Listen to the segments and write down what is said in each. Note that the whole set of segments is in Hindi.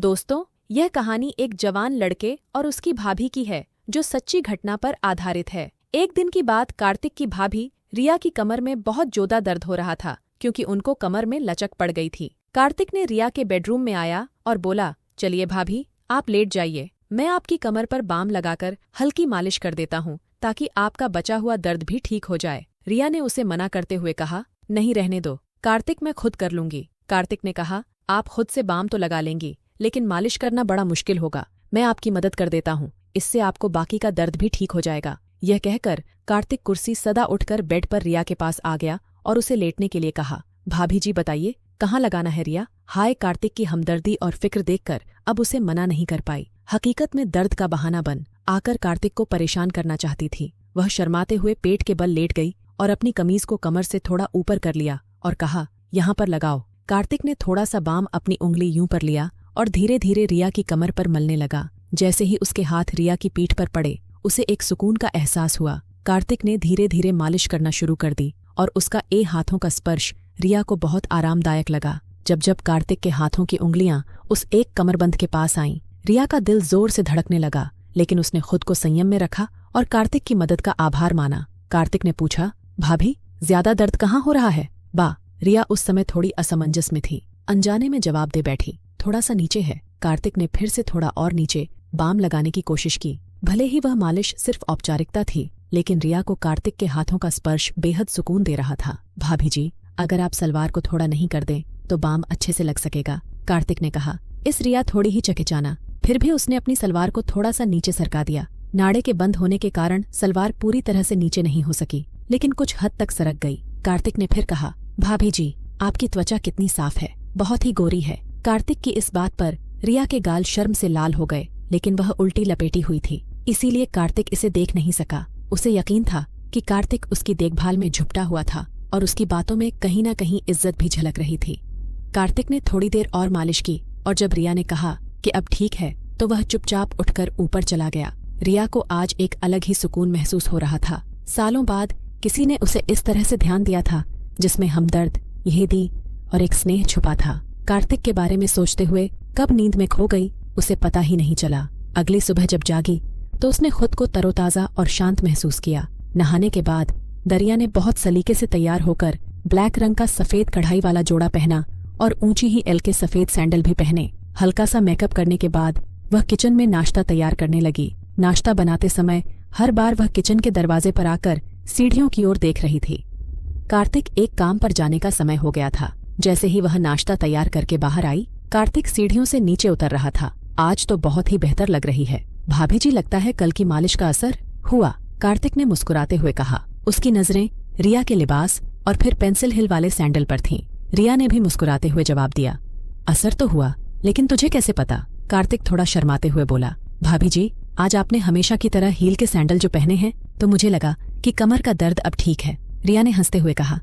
दोस्तों, यह कहानी एक जवान लड़के और उसकी भाभी की है जो सच्ची घटना पर आधारित है। एक दिन की बात, कार्तिक की भाभी रिया की कमर में बहुत जोदा दर्द हो रहा था क्योंकि उनको कमर में लचक पड़ गई थी। कार्तिक ने रिया के बेडरूम में आया और बोला, चलिए भाभी, आप लेट जाइए, मैं आपकी कमर पर बाम लगाकर हल्की मालिश कर देता हूँ ताकि आपका बचा हुआ दर्द भी ठीक हो जाए। रिया ने उसे मना करते हुए कहा, नहीं रहने दो कार्तिक, मैं खुद कर लूंगी। कार्तिक ने कहा, आप खुद से बाम तो लगा लेंगी लेकिन मालिश करना बड़ा मुश्किल होगा, मैं आपकी मदद कर देता हूँ, इससे आपको बाकी का दर्द भी ठीक हो जाएगा। यह कहकर कार्तिक कुर्सी सदा उठकर बेड पर रिया के पास आ गया और उसे लेटने के लिए कहा। भाभी जी बताइए, कहाँ लगाना है रिया? हाय, कार्तिक की हमदर्दी और फिक्र देखकर अब उसे मना नहीं कर पाई। हकीकत में दर्द का बहाना बन आकर कार्तिक को परेशान करना चाहती थी। वह शर्माते हुए पेट के बल लेट गई और अपनी कमीज को कमर से थोड़ा ऊपर कर लिया और कहा, यहाँ पर लगाओ। कार्तिक ने थोड़ा सा बाम अपनी उंगली यूं पर लिया और धीरे धीरे रिया की कमर पर मलने लगा। जैसे ही उसके हाथ रिया की पीठ पर पड़े, उसे एक सुकून का एहसास हुआ। कार्तिक ने धीरे धीरे मालिश करना शुरू कर दी और उसका हाथों का स्पर्श रिया को बहुत आरामदायक लगा। जब जब कार्तिक के हाथों की उंगलियां उस एक कमरबंद के पास आईं, रिया का दिल जोर से धड़कने लगा, लेकिन उसने खुद को संयम में रखा और कार्तिक की मदद का आभार माना। कार्तिक ने पूछा, भाभी, ज्यादा दर्द कहाँ हो रहा है? बा, रिया उस समय थोड़ी असमंजस में थी, अनजाने में जवाब दे बैठी, थोड़ा सा नीचे है। कार्तिक ने फिर से थोड़ा और नीचे बाम लगाने की कोशिश की। भले ही वह मालिश सिर्फ औपचारिकता थी, लेकिन रिया को कार्तिक के हाथों का स्पर्श बेहद सुकून दे रहा था। भाभी जी, अगर आप सलवार को थोड़ा नहीं कर दें तो बाम अच्छे से लग सकेगा, कार्तिक ने कहा। इस रिया थोड़ी ही चकिचाना, फिर भी उसने अपनी सलवार को थोड़ा सा नीचे सरका दिया। नाड़े के बंद होने के कारण सलवार पूरी तरह से नीचे नहीं हो सकी, लेकिन कुछ हद तक सरक गई। कार्तिक ने फिर कहा, भाभी जी, आपकी त्वचा कितनी साफ है, बहुत ही गोरी है। कार्तिक की इस बात पर रिया के गाल शर्म से लाल हो गए, लेकिन वह उल्टी लपेटी हुई थी, इसीलिए कार्तिक इसे देख नहीं सका। उसे यकीन था कि कार्तिक उसकी देखभाल में झुपटा हुआ था और उसकी बातों में कहीं न कहीं इज्जत भी झलक रही थी। कार्तिक ने थोड़ी देर और मालिश की और जब रिया ने कहा कि अब ठीक है, तो वह चुपचाप उठकर ऊपर चला गया। रिया को आज एक अलग ही सुकून महसूस हो रहा था। सालों बाद किसी ने उसे इस तरह से ध्यान दिया था जिसमें हमदर्द, यहेदी और एक स्नेह छुपा था। कार्तिक के बारे में सोचते हुए कब नींद में खो गई उसे पता ही नहीं चला। अगली सुबह जब जागी तो उसने खुद को तरोताज़ा और शांत महसूस किया। नहाने के बाद दरिया ने बहुत सलीके से तैयार होकर ब्लैक रंग का सफेद कढ़ाई वाला जोड़ा पहना और ऊंची ही एल के सफेद सैंडल भी पहने। हल्का सा मेकअप करने के बाद वह किचन में नाश्ता तैयार करने लगी। नाश्ता बनाते समय हर बार वह किचन के दरवाजे पर आकर सीढ़ियों की ओर देख रही थी। कार्तिक एक काम पर जाने का समय हो गया था। जैसे ही वह नाश्ता तैयार करके बाहर आई, कार्तिक सीढ़ियों से नीचे उतर रहा था। आज तो बहुत ही बेहतर लग रही है भाभी जी, लगता है कल की मालिश का असर हुआ, कार्तिक ने मुस्कुराते हुए कहा। उसकी नजरें रिया के लिबास और फिर पेंसिल हिल वाले सैंडल पर थीं। रिया ने भी मुस्कुराते हुए जवाब दिया, असर तो हुआ, लेकिन तुझे कैसे पता? कार्तिक थोड़ा शर्माते हुए बोला, भाभी जी, आज आपने हमेशा की तरह हील के सैंडल जो पहने हैं तो मुझे लगा कि कमर का दर्द अब ठीक है। रिया ने हंसते हुए कहा,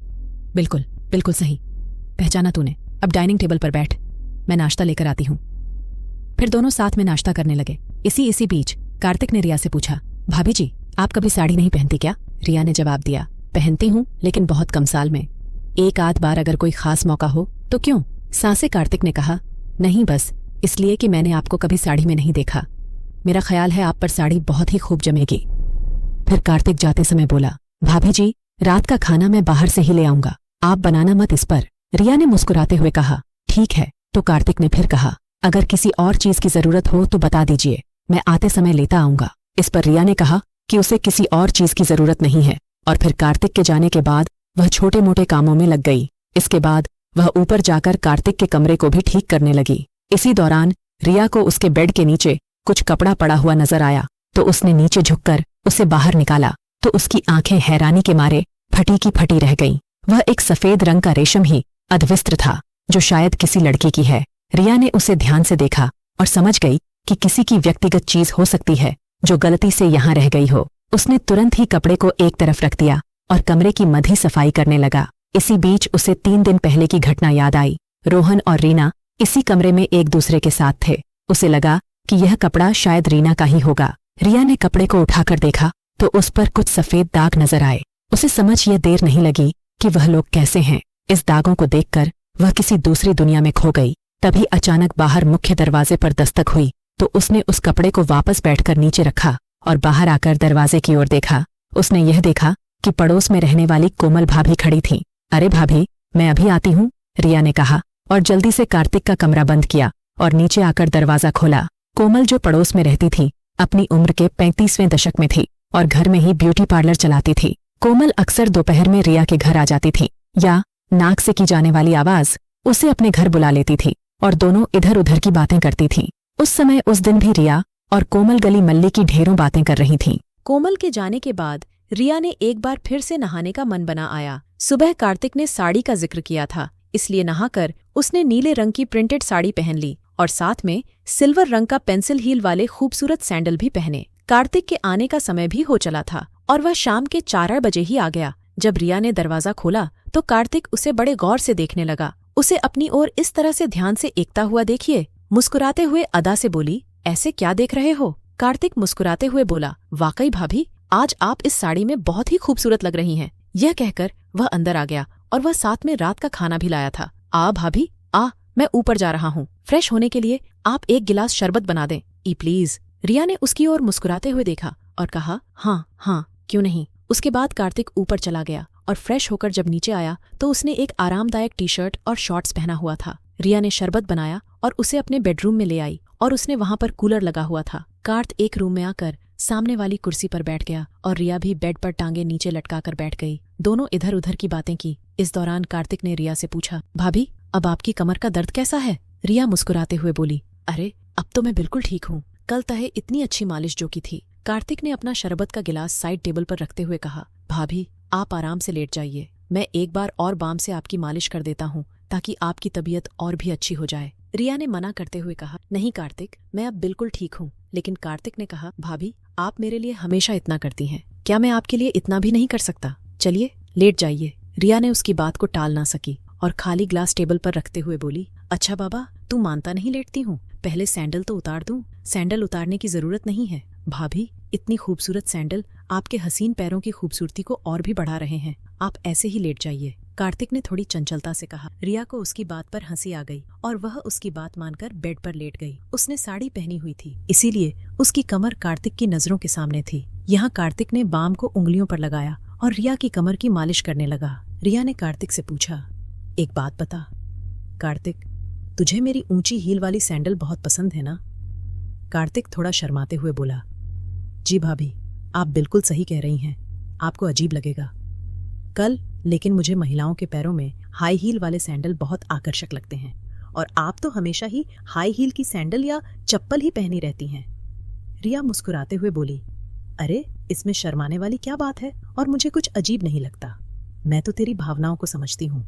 बिल्कुल बिल्कुल सही पहचाना तूने। अब डाइनिंग टेबल पर बैठ, मैं नाश्ता लेकर आती हूँ। फिर दोनों साथ में नाश्ता करने लगे। इसी बीच कार्तिक ने रिया से पूछा, भाभी जी, आप कभी साड़ी नहीं पहनती क्या? रिया ने जवाब दिया, पहनती हूँ, लेकिन बहुत कम साल में, एक आध बार अगर कोई खास मौका हो तो। क्यों? सांसे कार्तिक ने कहा, नहीं, बस इसलिए कि मैंने आपको कभी साड़ी में नहीं देखा। मेरा ख्याल है आप पर साड़ी बहुत ही खूब जमेगी। फिर कार्तिक जाते समय बोला, भाभी जी, रात का खाना मैं बाहर से ही ले आऊंगा, आप बनाना मत इस पर। रिया ने मुस्कुराते हुए कहा, ठीक है। तो कार्तिक ने फिर कहा, अगर किसी और चीज की जरूरत हो तो बता दीजिए, मैं आते समय लेता आऊंगा। इस पर रिया ने कहा कि उसे किसी और चीज की जरूरत नहीं है और फिर कार्तिक के जाने के बाद वह छोटे मोटे कामों में लग गई। इसके बाद वह ऊपर जाकर कार्तिक के कमरे को भी ठीक करने लगी। इसी दौरान रिया को उसके बेड के नीचे कुछ कपड़ा पड़ा हुआ नजर आया, तो उसने नीचे झुककर उसे बाहर निकाला तो उसकी आंखें हैरानी के मारे फटी की फटी रह गईं। वह एक सफेद रंग का रेशम ही अधविस्त्र था जो शायद किसी लड़की की है। रिया ने उसे ध्यान से देखा और समझ गई कि किसी की व्यक्तिगत चीज हो सकती है जो गलती से यहाँ रह गई हो। उसने तुरंत ही कपड़े को एक तरफ रख दिया और कमरे की मधी सफाई करने लगा। इसी बीच उसे 3 दिन पहले की घटना याद आई। रोहन और रीना इसी कमरे में एक दूसरे के साथ थे। उसे लगा कि यह कपड़ा शायद रीना का ही होगा। रिया ने कपड़े को उठाकर देखा तो उस पर कुछ सफेद दाग नजर आए। उसे समझ यह देर नहीं लगी कि वह लोग कैसे हैं। इस दागों को देखकर वह किसी दूसरी दुनिया में खो गई। तभी अचानक बाहर मुख्य दरवाजे पर दस्तक हुई तो उसने उस कपड़े को वापस बैठकर नीचे रखा और बाहर आकर दरवाजे की ओर देखा। उसने यह देखा कि पड़ोस में रहने वाली कोमल भाभी खड़ी थी। अरे भाभी, मैं अभी आती हूँ, रिया ने कहा और जल्दी से कार्तिक का कमरा बंद किया और नीचे आकर दरवाजा खोला। कोमल, जो पड़ोस में रहती थी, अपनी उम्र के 35वें दशक में थी और घर में ही ब्यूटी पार्लर चलाती थी। कोमल अक्सर दोपहर में रिया के घर आ जाती थी या नाक से की जाने वाली आवाज उसे अपने घर बुला लेती थी और दोनों इधर उधर की बातें करती थीं। उस समय उस दिन भी रिया और कोमल गली मल्ली की ढेरों बातें कर रही थीं। कोमल के जाने के बाद रिया ने एक बार फिर से नहाने का मन बना आया। सुबह कार्तिक ने साड़ी का जिक्र किया था, इसलिए नहाकर उसने नीले रंग की प्रिंटेड साड़ी पहन ली और साथ में सिल्वर रंग का पेंसिल हील वाले खूबसूरत सैंडल भी पहने। कार्तिक के आने का समय भी हो चला था और वह शाम के 4 बजे ही आ गया। जब रिया ने दरवाजा खोला तो कार्तिक उसे बड़े गौर से देखने लगा। उसे अपनी ओर इस तरह से ध्यान से एकता हुआ देखिए। मुस्कुराते हुए अदा से बोली, ऐसे क्या देख रहे हो? कार्तिक मुस्कुराते हुए बोला, वाकई भाभी, आज आप इस साड़ी में बहुत ही खूबसूरत लग रही हैं। यह कहकर वह अंदर आ गया और वह साथ में रात का खाना भी लाया था। आ भाभी, आ, मैं ऊपर जा रहा हूँ। फ्रेश होने के लिए आप एक गिलास शरबत बना दें, प्लीज। रिया ने उसकी ओर मुस्कुराते हुए देखा और कहा, हाँ हाँ, क्यों नहीं। उसके बाद कार्तिक ऊपर चला गया और फ्रेश होकर जब नीचे आया तो उसने एक आरामदायक टी-शर्ट और शॉर्ट्स पहना हुआ था। रिया ने शरबत बनाया और उसे अपने बेडरूम में ले आई और उसने वहां पर कूलर लगा हुआ था। कार्त एक रूम में आकर सामने वाली कुर्सी पर बैठ गया और रिया भी बेड पर टांगे नीचे लटकाकर बैठ गई। दोनों इधर उधर की बातें की। इस दौरान कार्तिक ने रिया से पूछा, भाभी, अब आपकी कमर का दर्द कैसा है? रिया मुस्कुराते हुए बोली, अरे अब तो मैं बिल्कुल ठीक हूँ। कल तहे इतनी अच्छी मालिश जो की थी। कार्तिक ने अपना शरबत का गिलास साइड टेबल पर रखते हुए कहा, भाभी, आप आराम से लेट जाइए। मैं एक बार और बाम से आपकी मालिश कर देता हूँ ताकि आपकी तबीयत और भी अच्छी हो जाए। रिया ने मना करते हुए कहा, नहीं कार्तिक, मैं अब बिल्कुल ठीक हूँ। लेकिन कार्तिक ने कहा, भाभी, आप मेरे लिए हमेशा इतना करती हैं, क्या मैं आपके लिए इतना भी नहीं कर सकता? चलिए लेट जाइए। रिया ने उसकी बात को टाल ना सकी और खाली ग्लास टेबल पर रखते हुए बोली, अच्छा बाबा, तू मानता नहीं लेटती हूँ? पहले सैंडल तो उतार दूं। सैंडल उतारने की जरूरत नहीं है भाभी, इतनी खूबसूरत सैंडल आपके हसीन पैरों की खूबसूरती को और भी बढ़ा रहे हैं। आप ऐसे ही लेट जाइए। कार्तिक ने थोड़ी चंचलता से कहा। रिया को उसकी बात पर हंसी आ गई और वह उसकी बात मानकर बेड पर लेट गई। उसने साड़ी पहनी हुई थी, इसीलिए उसकी कमर कार्तिक की नजरों के सामने थी। यहाँ कार्तिक ने बाम को उंगलियों पर लगाया और रिया की कमर की मालिश करने लगा। रिया ने कार्तिक से पूछा, एक बात बता कार्तिक, तुझे मेरी ऊंची हील वाली सैंडल बहुत पसंद है ना? कार्तिक थोड़ा शर्माते हुए बोला, जी भाभी, आप बिल्कुल सही कह रही हैं। आपको अजीब लगेगा कल, लेकिन मुझे महिलाओं के पैरों में हाई हील वाले सैंडल बहुत आकर्षक लगते हैं और आप तो हमेशा ही हाई हील की सैंडल या चप्पल ही पहनी रहती हैं। रिया मुस्कुराते हुए बोली, अरे इसमें शर्माने वाली क्या बात है और मुझे कुछ अजीब नहीं लगता। मैं तो तेरी भावनाओं को समझती हूँ।